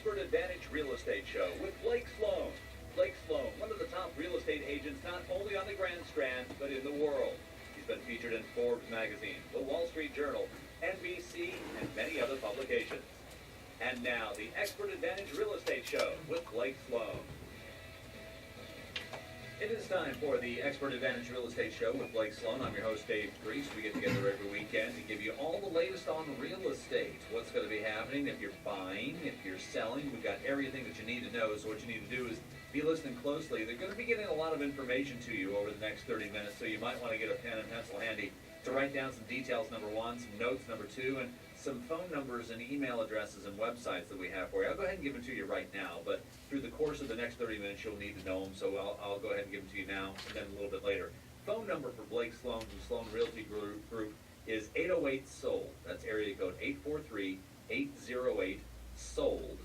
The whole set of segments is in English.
Expert Advantage Real Estate Show with Blake Sloan. Blake Sloan, one of the top real estate agents not only on the Grand Strand, but in the world. He's been featured in Forbes magazine, the Wall Street Journal, NBC, and many other publications. And now, the Expert Advantage Real Estate Show with Blake Sloan. It is time for the Expert Advantage Real Estate Show with Blake Sloan. I'm your host, Dave Priest. We get together every weekend to give you all the latest on real estate. What's going to be happening if you're buying, if you're selling. We've got everything that you need to know. So what you need to do is be listening closely. They're going to be getting a lot of information to you over the next 30 minutes, so you might want to get a pen and pencil handy to write down some details, number one, some notes, number two, and some phone numbers and email addresses and websites that we have for you. I'll go ahead and give them to you right now, but through the course of the next 30 minutes, you'll need to know them, so I'll go ahead and give them to you now and then a little bit later. Phone number for Blake Sloan from Sloan Realty Group is 808-SOLD. That's area code 843-808-SOLD.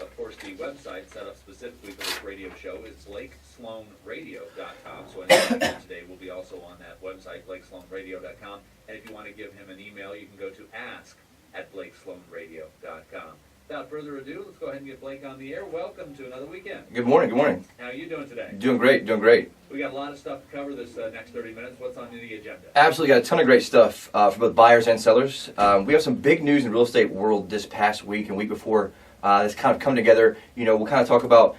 Of course, the website set up specifically for this radio show is BlakeSloanRadio.com. So anything today will be also on that website, BlakeSloanRadio.com. And if you want to give him an email, you can go to ask@BlakeSloanRadio.com. Without further ado, let's go ahead and get Blake on the air. Welcome to another weekend. Good morning, good morning. How are you doing today? Doing great, doing great. We got a lot of stuff to cover this next 30 minutes. What's on the agenda? Absolutely got a ton of great stuff for both buyers and sellers. We have some big news in the real estate world this past week and week before. That's kind of come together. You know, we'll kind of talk about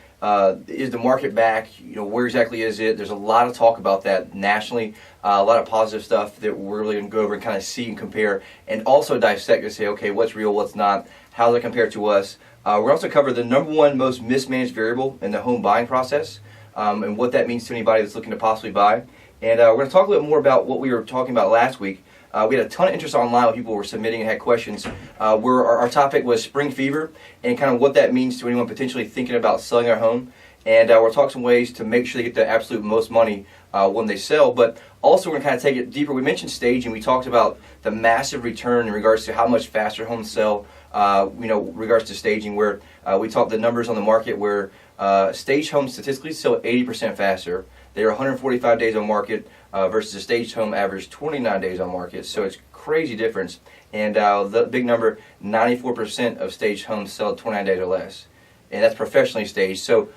is the market back? You know, where exactly is it? There's a lot of talk about that nationally. A lot of positive stuff that we're really going to go over and kind of see and compare, and also dissect and say, okay, what's real, what's not, how does it compare to us? We're also cover the number one most mismanaged variable in the home buying process, and what that means to anybody that's looking to possibly buy. And we're going to talk a little bit more about what we were talking about last week. We had a ton of interest online when people were submitting and had questions. Where our topic was spring fever and kind of what that means to anyone potentially thinking about selling their home. And we'll talk some ways to make sure they get the absolute most money when they sell. But also we're going to kind of take it deeper. We mentioned staging. We talked about the massive return in regards to how much faster homes sell, regards to staging, where we talked the numbers on the market where staged homes statistically sell 80% faster. They are 145 days on market versus a staged home average 29 days on market. So it's crazy difference. And the big number, 94% of staged homes sell 29 days or less. And that's professionally staged. So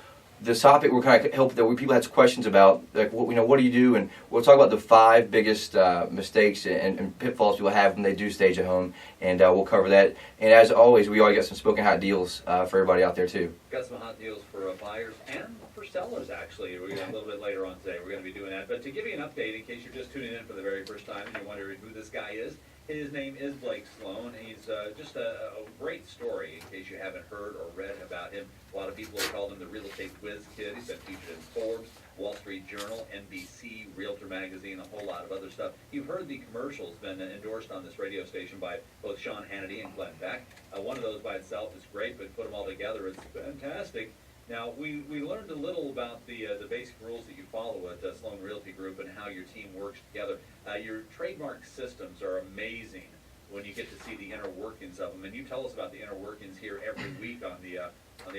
the topic we're kind of helping that people have questions about, like what do you do, and we'll talk about the 5 biggest mistakes and pitfalls people have when they do stage a home, and we'll cover that. And as always, we always got some smoking hot deals for everybody out there too. Got some hot deals for buyers and for sellers, actually. We're going to a little bit later on today. We're going to be doing that. But to give you an update, in case you're just tuning in for the very first time and you're wondering who this guy is, his name is Blake Sloan. He's just a great story, in case you haven't heard or read about him. A lot of people have called him the real estate whiz kid. He's been featured in Forbes, Wall Street Journal, NBC, Realtor magazine, a whole lot of other stuff. You've heard the commercials been endorsed on this radio station by both Sean Hannity and Glenn Beck. One of those by itself is great, but put them all together, it's fantastic. Now, we learned a little about the basic rules that you follow at Sloan Realty Group and how your team works together. Your trademark systems are amazing when you get to see the inner workings of them. And you tell us about the inner workings here every week on the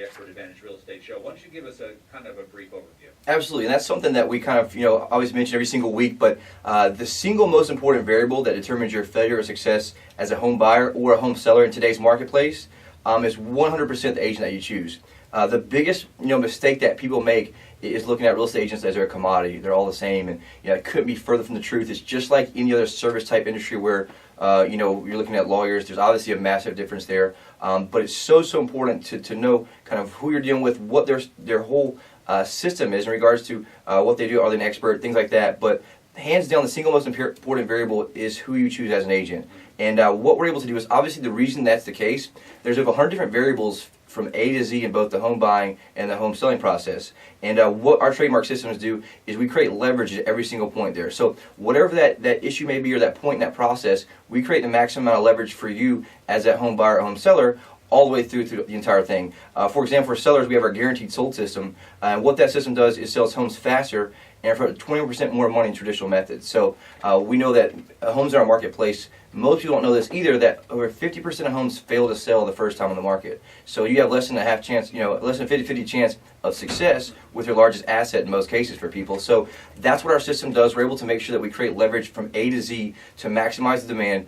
Expert Advantage Real Estate Show. Why don't you give us a kind of a brief overview? Absolutely, and that's something that we kind of always mention every single week. But the single most important variable that determines your failure or success as a home buyer or a home seller in today's marketplace is 100% the agent that you choose. The biggest mistake that people make is looking at real estate agents as they're a commodity. They're all the same, and it couldn't be further from the truth. It's just like any other service type industry where you're looking at lawyers. There's obviously a massive difference there, but it's so important to know kind of who you're dealing with, what their whole system is in regards to what they do. Are they an expert? Things like that. But hands down, the single most important variable is who you choose as an agent. And what we're able to do is, obviously, the reason that's the case, there's over 100 different variables from A to Z in both the home buying and the home selling process. And what our trademark systems do is we create leverage at every single point there. So whatever that issue may be or that point in that process, we create the maximum amount of leverage for you as that home buyer or home seller all the way through the entire thing. For example, for sellers, we have our guaranteed sold system. And what that system does is sells homes faster and for 20% more money in traditional methods. So we know that homes in our marketplace, most people don't know this either, that over 50% of homes fail to sell the first time on the market. So you have less than a half chance, less than 50-50 chance of success with your largest asset in most cases for people. So that's what our system does. We're able to make sure that we create leverage from A to Z to maximize the demand,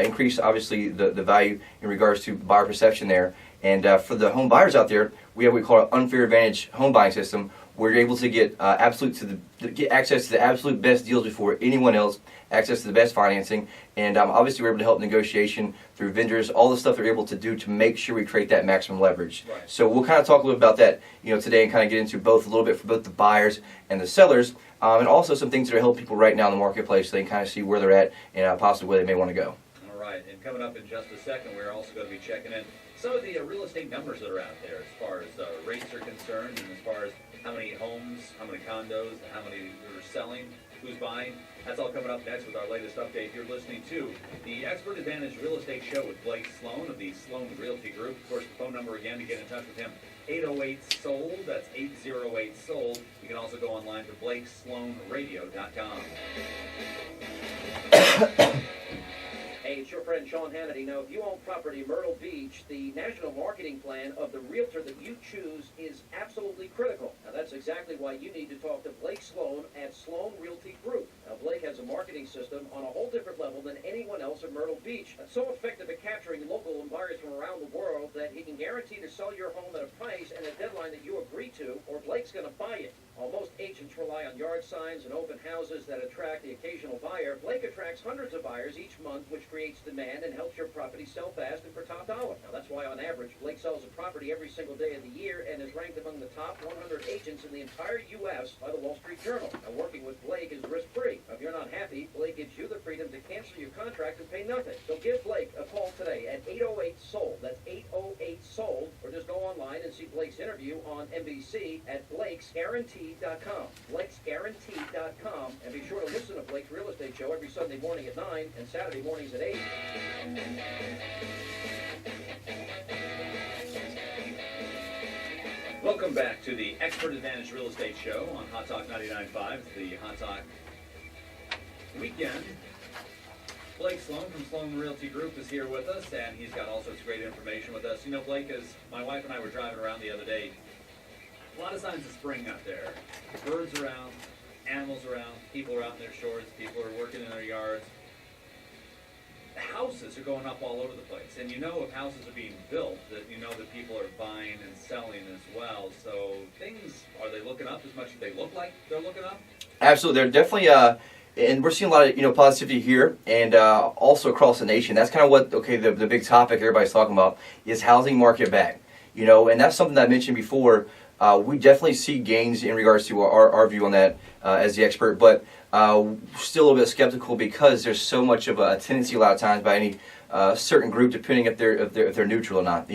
increase obviously the value in regards to buyer perception there. And for the home buyers out there, we have what we call an unfair advantage home buying system, where you're able to get get access to the absolute best deals before anyone else, access to the best financing, and obviously we're able to help negotiation through vendors, all the stuff they're able to do to make sure we create that maximum leverage. Right. So we'll kind of talk a little bit about that, today, and kind of get into both a little bit for both the buyers and the sellers, and also some things that will help people right now in the marketplace so they can kind of see where they're at and possibly where they may want to go. All right, and coming up in just a second, we're also going to be checking in some of the real estate numbers that are out there as far as rates are concerned, and as far as how many homes, how many condos, how many are selling, who's buying. That's all coming up next with our latest update. You're listening to the Expert Advantage Real Estate Show with Blake Sloan of the Sloan Realty Group. Of course, the phone number again to get in touch with him, 808-SOLD. That's 808-SOLD. You can also go online to blakesloanradio.com. Hey, it's your friend Sean Hannity. Now, if you own property in Myrtle Beach, the national marketing plan of the realtor that you choose is absolutely critical. Now, that's exactly why you need to talk to Blake Sloan at Sloan Realty Group. Now, Blake has a marketing system on a whole different level than anyone else in Myrtle Beach. That's so effective at capturing local buyers from around the world that he can guarantee to sell your home at a price and a deadline that you agree to, or Blake's going to buy it. While most agents rely on yard signs and open houses that attract the occasional buyer, Blake attracts hundreds of buyers each month, which creates demand and helps your property sell fast and for top dollar. Now, that's why on average, Blake sells a property every single day of the year and is ranked among the top 100 agents in the entire U.S. by the Wall Street Journal. Now, working with Blake is risk-free. If you're not happy, Blake gives you the freedom to cancel your contract and pay nothing. So give Blake a call today at 808-SOLD. That's 808-SOLD. Or just go online and see Blake's interview on NBC at Blake'sGuarantee.com. Blake'sGuarantee.com. And be sure to listen to Blake's Real Estate Show every Sunday morning at 9 and Saturday mornings at 8. Welcome back to the Expert Advantage Real Estate Show on Hot Talk 99.5, the Hot Talk weekend. Blake Sloan from Sloan Realty Group is here with us, and he's got all sorts of great information with us. You know, Blake, as my wife and I were driving around the other day, a lot of signs of spring out there. Birds around, animals around, people are out in their shorts, people are working in their yards. The houses are going up all over the place, and you know if houses are being built, that you know that people are buying and selling as well. So things, are they looking up as much as they look like they're looking up? Absolutely, they're definitely, and we're seeing a lot of positivity here and also across the nation. That's kind of what the big topic everybody's talking about is housing market back. And that's something that I mentioned before. We definitely see gains in regards to our view on that as the expert, but still a little bit skeptical because there's so much of a tendency a lot of times by any certain group, depending if they're neutral or not.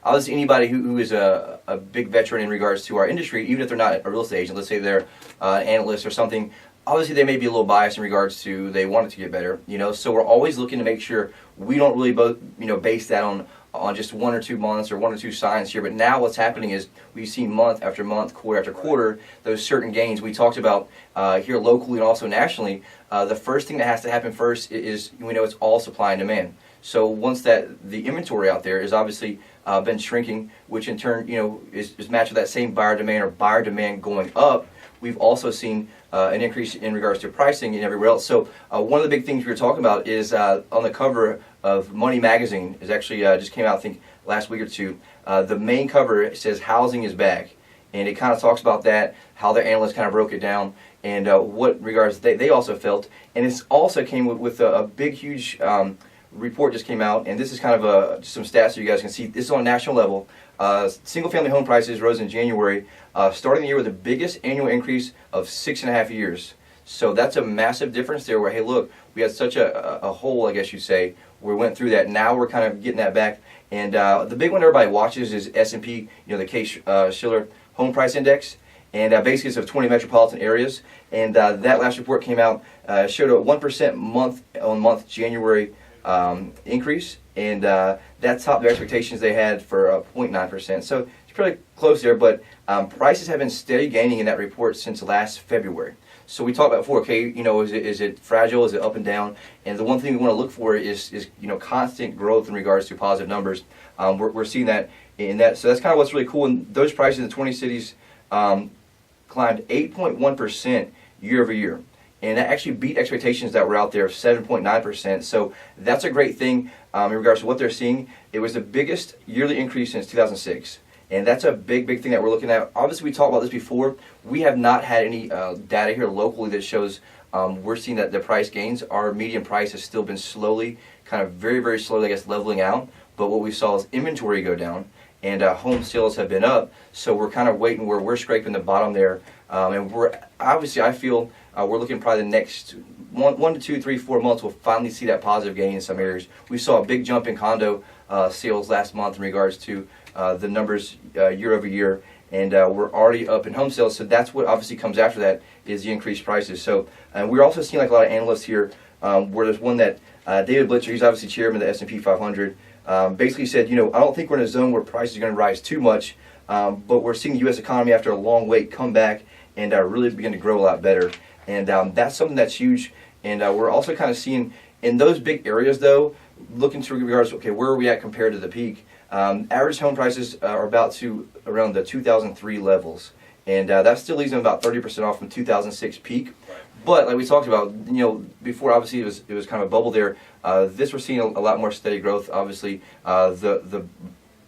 Obviously anybody who is a big veteran in regards to our industry, even if they're not a real estate agent, let's say they're an analyst or something, obviously they may be a little biased in regards to they want it to get better. So we're always looking to make sure we don't really base that on just 1 or 2 months or 1 or 2 signs here. But now what's happening is we've seen month after month, quarter after quarter, those certain gains. We talked about here locally and also nationally. The first thing that has to happen first is we know it's all supply and demand. So once the inventory out there is obviously been shrinking, which in turn is matched with that same buyer demand or buyer demand going up, we've also seen an increase in regards to pricing and everywhere else. So one of the big things we were talking about is on the cover of Money Magazine, is actually just came out I think last week or two. The main cover says housing is back, and it kind of talks about that, how their analysts kind of broke it down, and what regards they also felt. And it also came with a big, huge report just came out, and this is kind of just some stats so you guys can see. This is on a national level. Single-family home prices rose in January, starting the year with the biggest annual increase of 6.5 years. So that's a massive difference there where, hey, look, we had such a hole, I guess you'd say, where we went through that. Now we're kind of getting that back. And the big one everybody watches is S&P, the Case-Shiller Home Price Index. And basically it's of 20 metropolitan areas. And that last report came out, showed a 1% month-on-month January increase. And that topped their expectations they had for 0.9%. So it's pretty close there, but prices have been steady gaining in that report since last February. So we talked about before, is it fragile, is it up and down? And the one thing we want to look for is constant growth in regards to positive numbers. We're seeing that in that. So that's kind of what's really cool. And those prices in the 20 cities climbed 8.1% year over year. and that actually beat expectations that were out there of 7.9%. So that's a great thing in regards to what they're seeing. It was the biggest yearly increase since 2006. And that's a big thing that we're looking at. Obviously, we talked about this before. We have not had any data here locally that shows we're seeing that the price gains. Our median price has still been slowly, kind of very slowly, I guess, leveling out. But what we saw is inventory go down, and home sales have been up. So we're kind of waiting where we're scraping the bottom there. And we're obviously, I feel we're looking probably the next 1 to 2, 3, 4 months. We'll finally see that positive gain in some areas. We saw a big jump in condo sales last month in regards to the numbers year over year, and we're already up in home sales. So that's what obviously comes after that is the increased prices. So we're also seeing like a lot of analysts here, where there's one that David Blitzer, he's obviously chairman of the S&P 500, basically said, I don't think we're in a zone where prices are going to rise too much, but we're seeing the U.S. economy after a long wait come back and really begin to grow a lot better, and that's something that's huge. And we're also kind of seeing in those big areas though, looking to regards to, okay, where are we at compared to the peak? Average home prices are about to around the 2003 levels, and that still leaves them about 30% off from 2006 peak. Right. But like we talked about, before obviously it was kind of a bubble there. This we're seeing a lot more steady growth. Obviously, the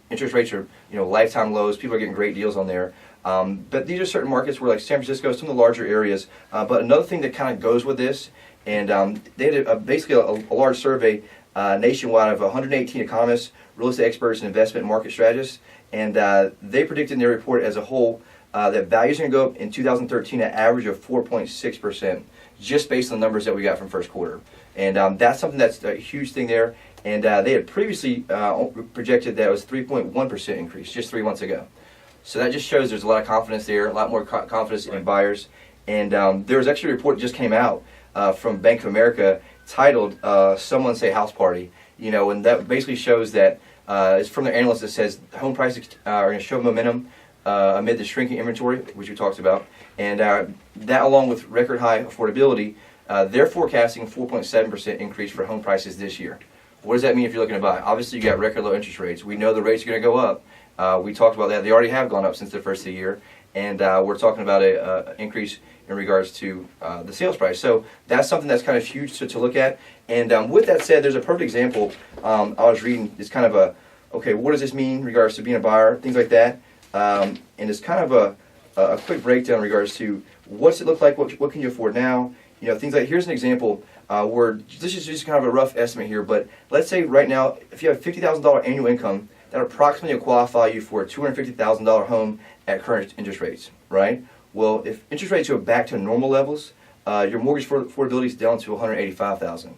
interest rates are lifetime lows. People are getting great deals on there. But these are certain markets where like San Francisco, some of the larger areas. But another thing that kind of goes with this, and they had basically a large survey nationwide of 118 economists, real estate experts, and investment market strategists, and they predicted in their report as a whole that values are going to go up in 2013 at an average of 4.6%, just based on the numbers that we got from first quarter. And that's something that's a huge thing there. And they had previously projected that it was 3.1% increase just 3 months ago. So that just shows there's a lot of confidence there, a lot more confidence in buyers. And there was actually a report that just came out from Bank of America titled "Someone Say House Party," and that basically shows that it's from their analyst that says home prices are going to show momentum amid the shrinking inventory, which we talked about, and that along with record high affordability, they're forecasting 4.7% increase for home prices this year. What does that mean if you're looking to buy? Obviously, you got record low interest rates. We know the rates are going to go up. We talked about that. They already have gone up since the first of the year, and we're talking about an increase in regards to the sales price. So that's something that's kind of huge to look at. And with that said, there's a perfect example I was reading. It's kind of okay, what does this mean in regards to being a buyer, things like that. And it's kind of a quick breakdown in regards to what's it look like, what can you afford now, things like, here's an example where this is just kind of a rough estimate here, but let's say right now, if you have $50,000 annual income, that approximately will qualify you for a $250,000 home at current interest rates, right? Well, if interest rates go back to normal levels, your mortgage affordability is down to $185,000.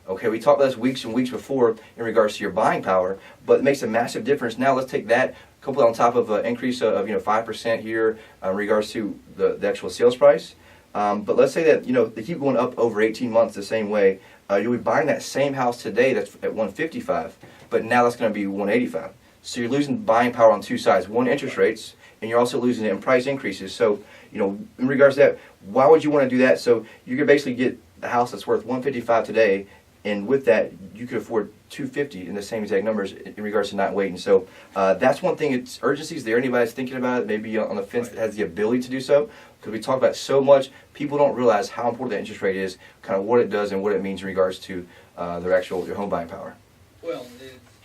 Okay, we talked about this weeks and weeks before in regards to your buying power, but it makes a massive difference. Now let's take that, couple it on top of an increase of 5% here in regards to the actual sales price. But let's say that they keep going up over 18 months the same way. You'll be buying that same house today that's at 155, but now that's going to be 185. So you're losing buying power on two sides: one, interest rates, and you're also losing it in price increases. So in regards to that, why would you want to do that? So you could basically get a house that's worth 155 today, and with that you could afford 250 in the same exact numbers in regards to not waiting. So that's one thing. It's urgency is there. Anybody that's thinking about it, maybe on the fence, that has the ability to do so, because we talk about it so much, people don't realize how important that interest rate is, kind of what it does and what it means in regards to your home buying power. Well,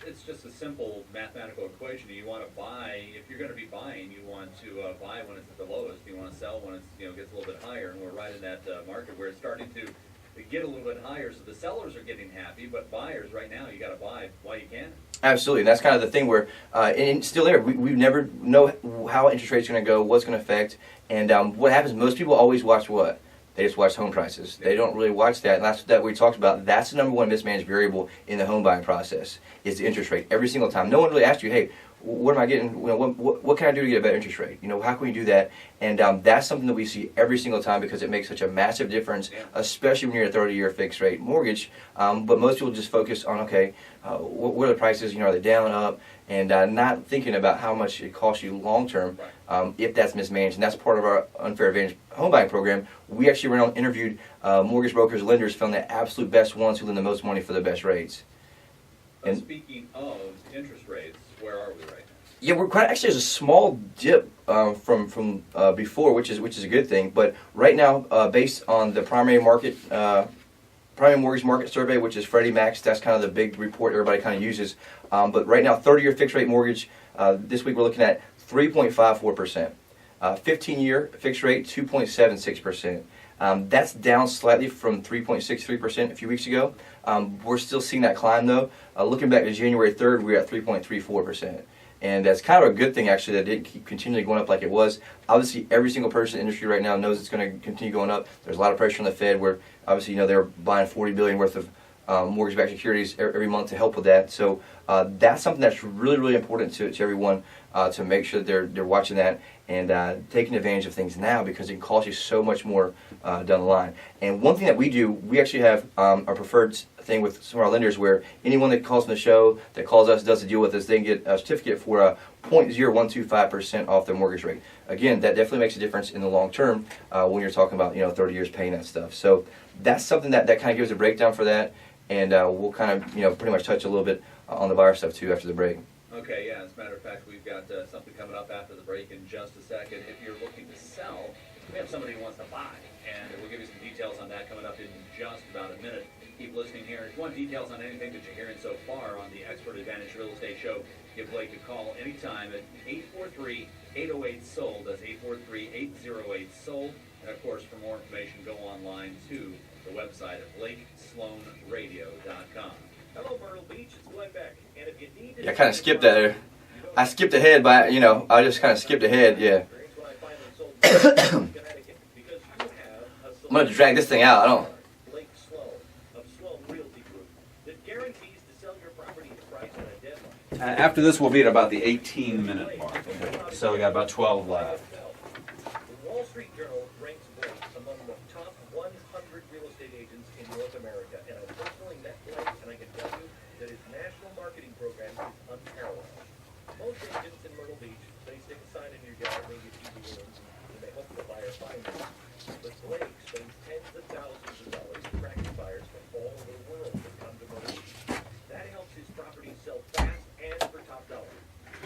it's just a simple mathematical equation. You want to buy, if you're going to be buying, you want to buy when it's at the lowest. You want to sell when it's gets a little bit higher, and we're right in that market where it's starting to get a little bit higher. So the sellers are getting happy, but buyers right now, you got to buy while you can. Absolutely, and that's kind of the thing where, and still there, we never know how interest rates are going to go, what's going to affect, and what happens. Most people always watch what? They just watch home prices. They don't really watch that, and that's that we talked about. That's the number one mismanaged variable in the home buying process is the interest rate. Every single time, no one really asks you, hey, what am I getting? What can I do to get a better interest rate? How can we do that? And that's something that we see every single time because it makes such a massive difference, especially when you're a 30-year fixed rate mortgage. But most people just focus on, okay, what are the prices? Are they down, up, and not thinking about how much it costs you long term if that's mismanaged. And that's part of our unfair advantage home buying program. We actually went out and interviewed mortgage brokers, lenders, found the absolute best ones who lend the most money for the best rates. And speaking of interest rates, where are we right now? yeah, we're quite actually there's a small dip from before, which is a good thing. But right now, based on the primary mortgage market survey, which is Freddie Mac's, that's kind of the big report everybody kind of uses. But right now, 30-year fixed rate mortgage this week we're looking at 3.54%. 15-year fixed rate 2.76%. That's down slightly from 3.63% a few weeks ago. We're still seeing that climb though. Looking back to January 3rd, we were at 3.34%. And that's kind of a good thing actually that it didn't keep continually going up like it was. Obviously, every single person in the industry right now knows it's going to continue going up. There's a lot of pressure on the Fed where obviously, they're buying $40 billion worth of mortgage-backed securities every month to help with that. So that's something that's really, really important to everyone to make sure that they're watching that and taking advantage of things now because it can cost you so much more down the line. And one thing that we do, we actually have a preferred thing with some of our lenders where anyone that calls from the show, that calls us, does a deal with us, they can get a certificate for 0.0125% off their mortgage rate. Again, that definitely makes a difference in the long term when you're talking about 30 years paying that stuff. So that's something that kind of gives a breakdown for that, and we'll kind of pretty much touch a little bit on the buyer stuff too after the break. Okay, yeah, as a matter of fact, we've got something coming up after the break in just a second. If you're looking to sell, we have somebody who wants to buy, and we'll give you some details on that coming up in just about a minute. Keep listening here. If you want details on anything that you're hearing so far on the Expert Advantage Real Estate Show, give Blake a call anytime at 843-808-SOLD. That's 843-808-SOLD. And, of course, for more information, go online to the website at BlakeSloanRadio.com. Hello, Myrtle Beach. It's Glenn Beck. And if you need to... Yeah, I kind of skipped that there. I skipped ahead by, I just kind of skipped ahead, yeah. I'm going to drag this thing out. I don't... Blake Sloan of Sloan Realty Group that guarantees to sell your property at a price on a deadline. After this, we'll be at about the 18-minute mark. So we got about 12 left. The Wall Street Journal ranks Blake among the top 100 real estate agents in North America, and I personally met Blake, and I can tell you that his national marketing program is unparalleled. Most agents in Myrtle Beach, they stick a sign in your yard, maybe a few rooms, and they hope the buyer finds it. But Blake spends tens of thousands of dollars attracting buyers from all over the world that come to Myrtle Beach. That helps his properties sell fast and for top dollar.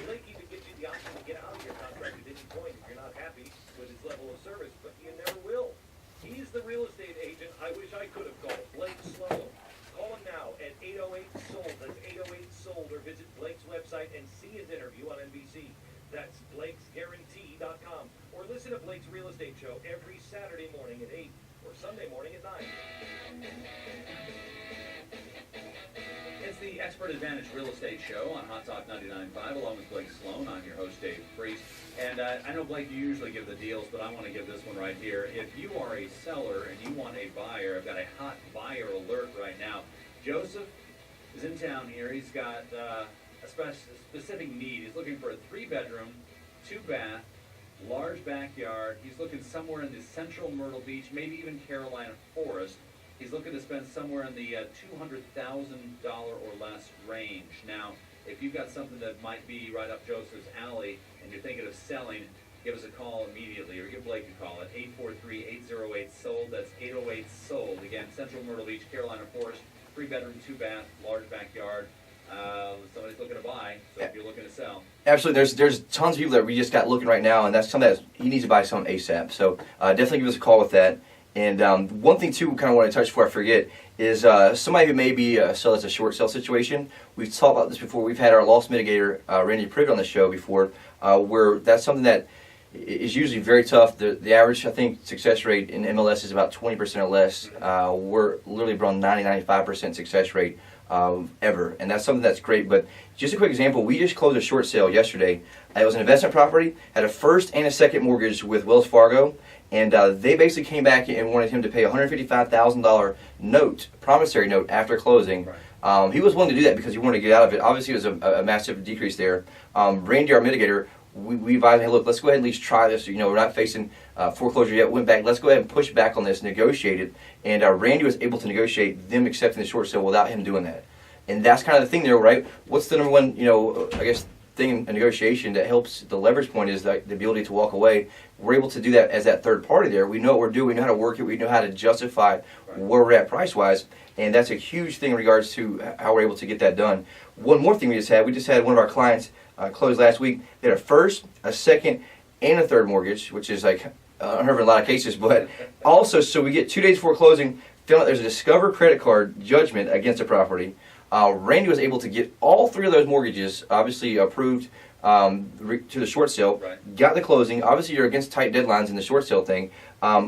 Blake even gives you the option to get out of your contract at any point if you're not happy with his level of service, but you never will. He's the real estate agent I wish I could have called, Blake Sloan. Call him now at 808-SOLD. That's 808-SOLD, or visit Blake's website and see his interview on NBC. That's Blake'sGuarantee.com. Or listen to Blake's Real Estate Show every Saturday morning at 8 or Sunday morning at 9. It's the Expert Advantage Real Estate Show on Hot Talk 99.5, along with Blake Sloan. I'm your host, Dave Priest. And I know, Blake, you usually give the deals, but I want to give this one right here. If you are a seller and you want a buyer, I've got a hot buyer alert right now. Joseph is in town here. He's got a specific need. He's looking for a 3-bedroom, 2-bath, large backyard. He's looking somewhere in the central Myrtle Beach, maybe even Carolina Forest. He's looking to spend somewhere in the $200,000 or less range. Now, if you've got something that might be right up Joseph's alley and you're thinking of selling, give us a call immediately, or give Blake a call at 843-808-SOLD. That's 808-SOLD. Again, central Myrtle Beach, Carolina Forest, 3-bedroom, 2-bath, large backyard. Somebody's looking to buy, so if you're looking to sell. Absolutely. There's tons of people that we just got looking right now, and that's something that he needs to buy some ASAP. So definitely give us a call with that. And one thing, too, we kind of want to touch before I forget, is somebody who may be sell as a short sale situation. We've talked about this before. We've had our loss mitigator, Randy Privet, on the show before, where that's something that is usually very tough. The average, I think, success rate in MLS is about 20% or less. We're literally around 90-95% success rate ever, and that's something that's great. But just a quick example, we just closed a short sale yesterday. It was an investment property, had a first and a second mortgage with Wells Fargo, and they basically came back and wanted him to pay a $155,000 note, promissory note, after closing. Right. He was willing to do that because he wanted to get out of it. Obviously, it was a massive decrease there. Randy, our mitigator, we advised, hey, look, let's go ahead and at least try this. We're not facing foreclosure yet. Went back. Let's go ahead and push back on this, negotiate it. And Randy was able to negotiate them accepting the short sale without him doing that. And that's kind of the thing there, right? What's the number one, I guess, thing in negotiation that helps the leverage point is the ability to walk away. We're able to do that as that third party there. We know what we're doing. We know how to work it. We know how to justify where we're at price-wise. And that's a huge thing in regards to how we're able to get that done. One more thing we just had one of our clients close last week. They had a first, a second, and a third mortgage, which is like unheard of in a lot of cases. But also, so we get 2 days before closing, found out there's a Discover credit card judgment against the property. Randy was able to get all 3 of those mortgages, obviously approved to the short sale, got the closing. Obviously, you're against tight deadlines in the short sale thing.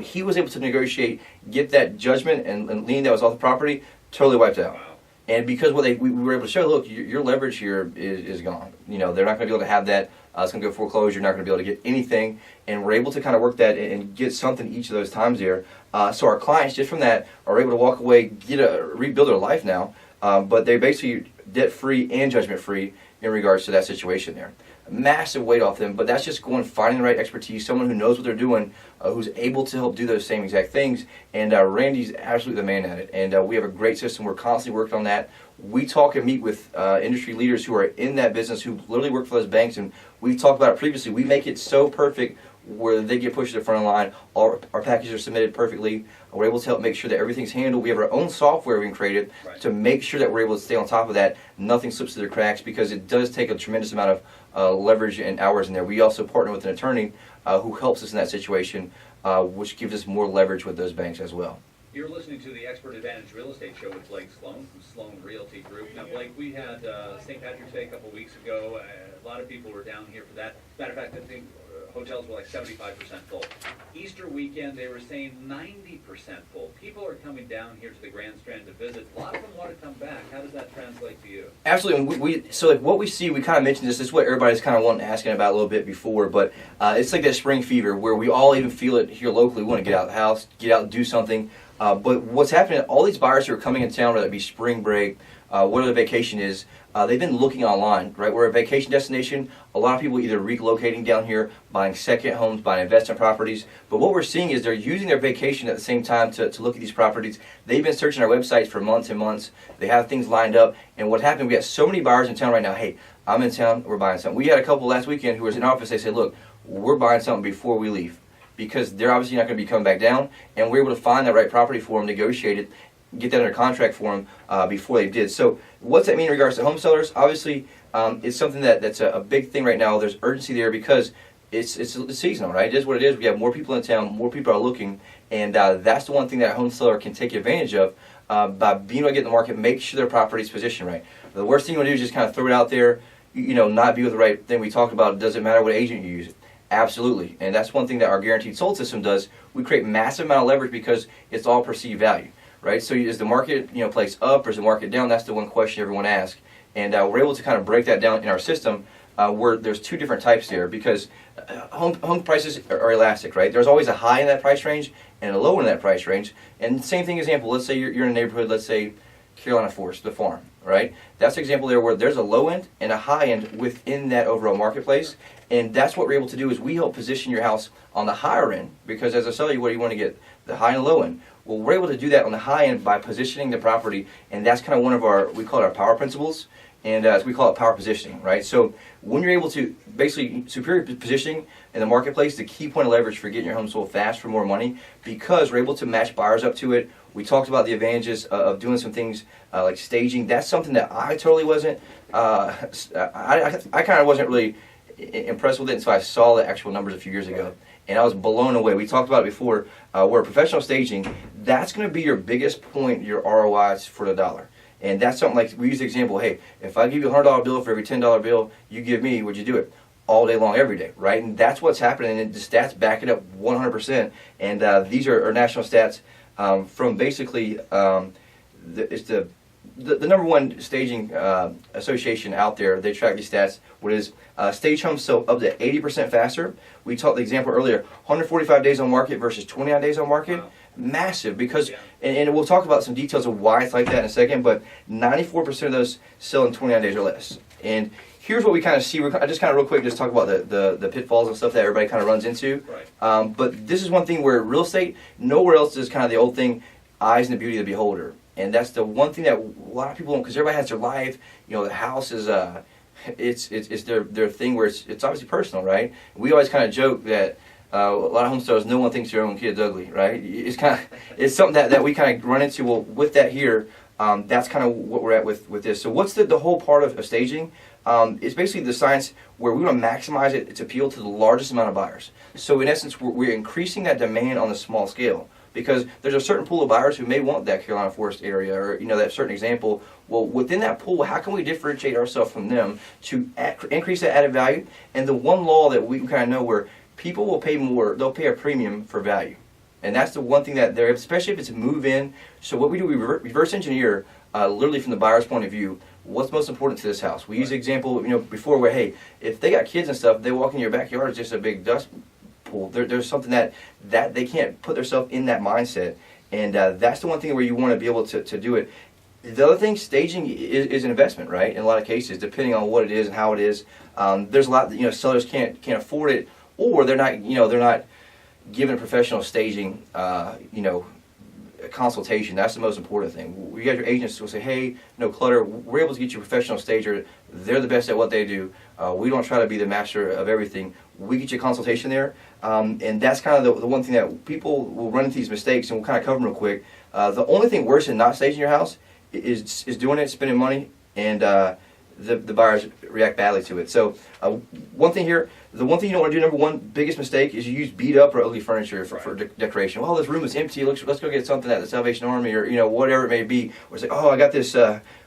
He was able to negotiate, get that judgment and lien that was off the property totally wiped out. Wow. And because we were able to show, look, your leverage here is gone. You know, they're not going to be able to have that. It's going to go foreclosure. You're not going to be able to get anything. And we're able to kind of work that and get something each of those times there. So our clients, just from that, are able to walk away, rebuild their life now. But they're basically debt-free and judgment-free in regards to that situation there. Massive weight off them, but that's just finding the right expertise, someone who knows what they're doing, who's able to help do those same exact things. And Randy's absolutely the man at it. And we have a great system. We're constantly working on that. We talk and meet with industry leaders who are in that business, who literally work for those banks. And we talked about it previously. We make it so perfect where they get pushed to the front of the line. All our packages are submitted perfectly. We're able to help make sure that everything's handled. We have our own software we can create to make sure that we're able to stay on top of that. Nothing slips through the cracks, because it does take a tremendous amount of leverage and hours in there. We also partner with an attorney who helps us in that situation, which gives us more leverage with those banks as well. You're listening to the Expert Advantage Real Estate Show with Blake Sloan from Sloan Realty Group. Now, Blake, we had St. Patrick's Day a couple weeks ago. A lot of people were down here for that. Matter of fact, I think hotels were like 75% full. Easter weekend, they were saying 90% full. People are coming down here to the Grand Strand to visit. A lot of them want to come back. How does that translate to you? Absolutely. So like what we see, we kind of mentioned this is what everybody's kind of wanting asking about a little bit before, but it's like that spring fever where we all even feel it here locally. We want to get out of the house, get out and do something. But what's happening, all these buyers who are coming in town, whether it be spring break, whether the vacation is, they've been looking online, right? We're a vacation destination. A lot of people either relocating down here, buying second homes, buying investment properties. But what we're seeing is they're using their vacation at the same time to look at these properties. They've been searching our websites for months and months. They have things lined up. And what happened, we got so many buyers in town right now. Hey, I'm in town, we're buying something. We had a couple last weekend who was in office. They said, look, we're buying something before we leave, because they're obviously not going to be coming back down. And we're able to find that right property for them, negotiate it, get that under contract for them before they did. So what's that mean in regards to home sellers? Obviously, it's something that's a big thing right now. There's urgency there because it's seasonal, right? It is what it is. We have more people in town, more people are looking, and that's the one thing that a home seller can take advantage of by being able to get in the market, make sure their property's positioned right. The worst thing you want to do is just kind of throw it out there, not be with the right thing. We talked about, does it matter what agent you use? Absolutely. And that's one thing that our guaranteed sold system does. We create massive amount of leverage because it's all perceived value. Right, so is the market place up or is the market down? That's the one question everyone asks, and we're able to kind of break that down in our system where there's 2 different types there, because home prices are elastic, right? There's always a high in that price range and a low in that price range. And same thing example, let's say you're in a neighborhood, let's say Carolina Forest, the farm, right? That's an example there where there's a low end and a high end within that overall marketplace. And that's what we're able to do is we help position your house on the higher end, because as I tell you, what do you want to get? The high and low end. Well, we're able to do that on the high end by positioning the property, and that's kind of one of our, we call it our power principles, and as we call it power positioning, right? So when you're able to, basically superior positioning in the marketplace, the key point of leverage for getting your home sold fast for more money, because we're able to match buyers up to it. We talked about the advantages of doing some things like staging. That's something that I totally wasn't, I kind of wasn't really impressed with it until I saw the actual numbers a few years ago. And I was blown away. We talked about it before, where professional staging, that's going to be your biggest point, your ROIs for the dollar. And that's something like, we use the example, hey, if I give you a $100 bill for every $10 bill you give me, would you do it? All day long, every day, right? And that's what's happening, and the stats back it up 100%. And these are national stats from basically, it's the number one staging association out there. They track these stats. What is stage homes sell up to 80% faster. We talked the example earlier, 145 days on market versus 29 days on market. Wow. Massive, because, and we'll talk about some details of why it's like that in a second, but 94% of those sell in 29 days or less. And here's what we kind of see. I just kind of real quick just talk about the pitfalls and stuff that everybody kind of runs into. Right. But this is one thing where real estate, nowhere else is kind of the old thing, eyes and the beauty of the beholder. And that's the one thing that a lot of people don't, because everybody has their life, the house is it's their thing where it's obviously personal, right? We always kind of joke that a lot of homesteaders, no one thinks their own kid's ugly, right? It's something that we kind of run into. Well, with that here, that's kind of what we're at with this. So what's the whole part of staging? It's basically the science where we want to maximize its appeal to the largest amount of buyers. So in essence, we're increasing that demand on the small scale, because there's a certain pool of buyers who may want that Carolina Forest area, or that certain example. Well, within that pool, how can we differentiate ourselves from them to increase that added value? And the one law that we kind of know, where people will pay more, they'll pay a premium for value. And that's the one thing that they're, especially if it's a move-in. So what we do, we reverse engineer, literally from the buyer's point of view, what's most important to this house. We use the example, before, where, hey, if they got kids and stuff, they walk in your backyard, it's just a big dust pool. There's something that they can't put themselves in that mindset. And that's the one thing where you want to be able to do it. The other thing, staging is an investment, right? In a lot of cases, depending on what it is and how it is. There's a lot that, sellers can't afford it, or they're not given professional staging, consultation. That's the most important thing. We got your agents will say, hey, no clutter, we're able to get you a professional stager. They're the best at what they do. We don't try to be the master of everything. We get you a consultation there. And that's kind of the one thing that people will run into these mistakes, and we'll kind of cover them real quick. The only thing worse than not staging your house is doing it, spending money, and the buyers react badly to it. So one thing here, the one thing you don't want to do, number one, biggest mistake, is you use beat up or ugly furniture for decoration. Well, this room is empty. Let's go get something at the Salvation Army, or whatever it may be. Or it's like, oh, I got this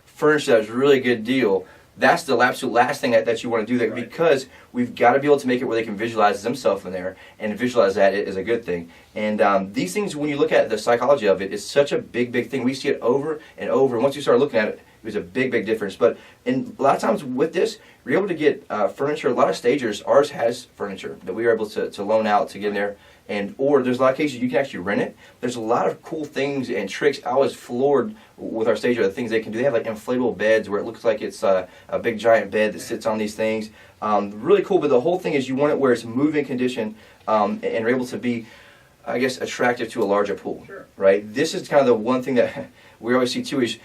furniture that's a really good deal. That's the absolute last thing that you want to do, that, because we've got to be able to make it where they can visualize themselves in there, and visualize that is a good thing. And these things, when you look at the psychology of it, it's such a big thing. We see it over and over, and once you start looking at it, it was a big difference. But a lot of times with this, you're able to get furniture. A lot of stagers, ours has furniture that we are able to loan out to get in there. Or there's a lot of cases you can actually rent it. There's a lot of cool things and tricks. I was floored with our stager, the things they can do. They have like inflatable beds where it looks like it's a big giant bed that sits on these things. Really cool, but the whole thing is you want it where it's move-in condition, and are able to be, I guess, attractive to a larger pool. Sure. Right? This is kind of the one thing that we always see too, is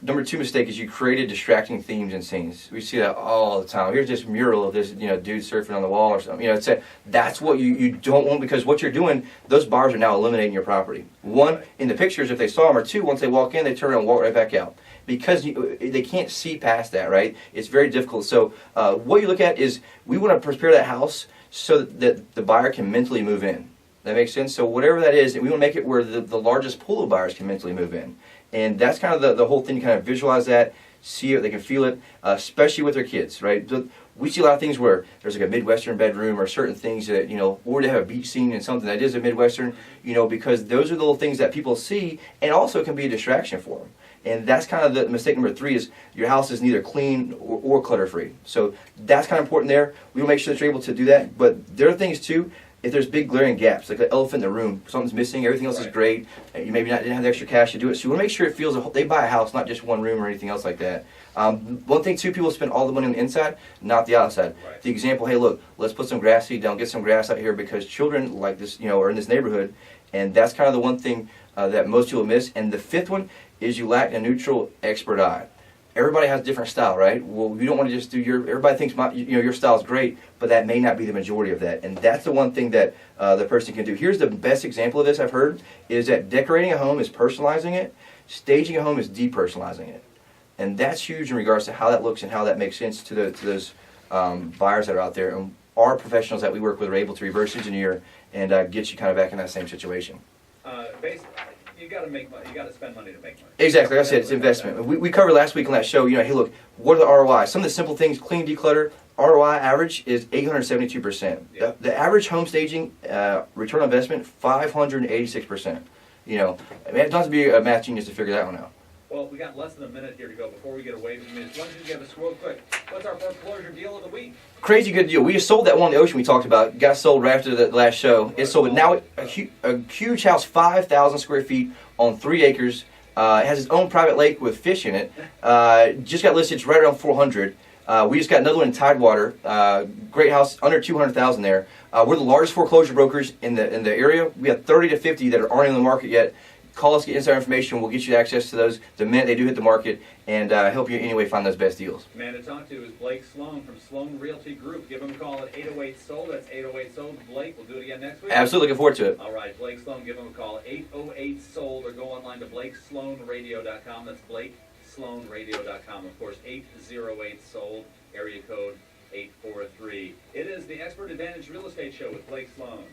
number two mistake is you created distracting themes and scenes. We see that all the time. Here's this mural of this dude surfing on the wall or something. That's what you don't want, because what you're doing, those bars are now eliminating your property. One, in the pictures if they saw them, or two, once they walk in, they turn around and walk right back out, because they can't see past that, right? It's very difficult. So what you look at is, we want to prepare that house so that the buyer can mentally move in. That makes sense? So whatever that is, we want to make it where the largest pool of buyers can mentally move in. And that's kind of the whole thing. You kind of visualize that, see it, they can feel it, especially with their kids, right? So we see a lot of things where there's like a Midwestern bedroom, or certain things that, or they have a beach scene and something that is a Midwestern, because those are the little things that people see, and also can be a distraction for them. And that's kind of the mistake number three, is your house is neither clean or clutter-free. So that's kind of important there. We will make sure that you're able to do that. But there are things too, if there's big glaring gaps, like an elephant in the room, something's missing, everything else is great, you maybe didn't have the extra cash to do it, so you want to make sure it feels, they buy a house, not just one room or anything else like that. One thing too, people spend all the money on the inside, not the outside. Right. The example, hey look, let's put some grass seed down, get some grass out here, because children like this, are in this neighborhood, and that's kind of the one thing that most people miss. And the fifth one is you lack a neutral expert eye. Everybody has a different style, right? Well, you don't want to just do everybody thinks your style is great, but that may not be the majority of that. And that's the one thing that the person can do. Here's the best example of this I've heard, is that decorating a home is personalizing it, staging a home is depersonalizing it. And that's huge in regards to how that looks and how that makes sense to those buyers that are out there. And our professionals that we work with are able to reverse engineer and get you kind of back in that same situation. Basically, you got to make money. You got to spend money to make money. Exactly, like I said, it's investment. We covered last week on that show. Hey, look, what are the ROI? Some of the simple things: clean, declutter. ROI average is 872%. Yeah. The average home staging return on investment 586%. It doesn't have to be a math genius to figure that one out. Well, we got less than a minute here to go before we get away from this. Why don't you give us real quick? What's our foreclosure deal of the week? Crazy good deal. We just sold that one on the ocean we talked about. Got sold right after the last show. It's sold, but now a huge house, 5,000 square feet on 3 acres. It has its own private lake with fish in it. Just got listed. It's right around 400. We just got another one in Tidewater. Great house, under 200,000 there. We're the largest foreclosure brokers in the area. We have 30 to 50 that aren't in the market yet. call us, get inside information. We'll get you access to those the minute they do hit the market and help you anyway find those best deals. Man to talk to is Blake Sloan from Sloan Realty Group. Give him a call at 808-SOLD. That's 808-SOLD. Blake, we'll do it again next week. Absolutely looking forward to it. All right, Blake Sloan, give him a call at 808-SOLD or go online to BlakeSloanRadio.com. That's BlakeSloanRadio.com. Of course, 808-SOLD, area code 843. It is the Expert Advantage Real Estate Show with Blake Sloan.